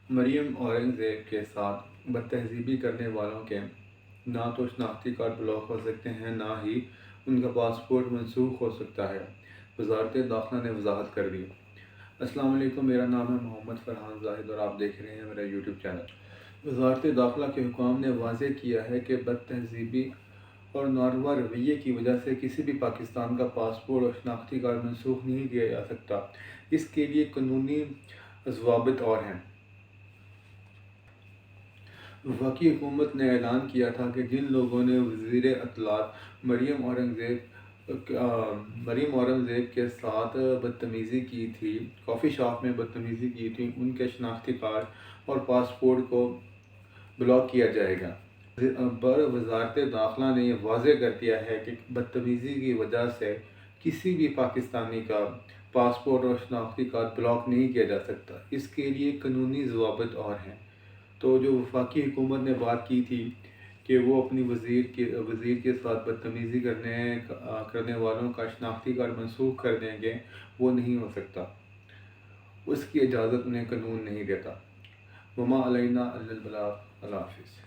مریم اورنگزیب کے ساتھ بدتہذیبی کرنے والوں کے نہ تو شناختی کارڈ بلاک ہو سکتے ہیں، نہ ہی ان کا پاسپورٹ منسوخ ہو سکتا ہے، وزارت داخلہ نے وضاحت کر دی۔ السلام علیکم، میرا نام ہے محمد فرحان زاہد اور آپ دیکھ رہے ہیں میرا یوٹیوب چینل۔ وزارت داخلہ کے حکام نے واضح کیا ہے کہ بدتہذیبی اور ناروا رویے کی وجہ سے کسی بھی پاکستان کا پاسپورٹ اور شناختی کارڈ منسوخ نہیں کیا جا سکتا۔ اس کے لیے قانونی ضوابط اور ہیں۔ وفاقی حکومت نے اعلان کیا تھا کہ جن لوگوں نے وزیر اطلاعات مریم اورنگزیب کے ساتھ بدتمیزی کی تھی، کافی شاپ میں بدتمیزی کی تھی، ان کے شناختی کارڈ اور پاسپورٹ کو بلاک کیا جائے گا۔ وزارت داخلہ نے یہ واضح کر دیا ہے کہ بدتمیزی کی وجہ سے کسی بھی پاکستانی کا پاسپورٹ اور شناختی کارڈ بلاک نہیں کیا جا سکتا۔ اس کے لیے قانونی ضوابط اور ہیں۔ تو جو وفاقی حکومت نے بات کی تھی کہ وہ اپنی وزیر کے ساتھ بدتمیزی کرنے والوں کا شناختی کارڈ منسوخ کر دیں گے، وہ نہیں ہو سکتا، اس کی اجازت انہیں قانون نہیں دیتا۔ وما علینا الا البلاغ۔ اللہ حافظ۔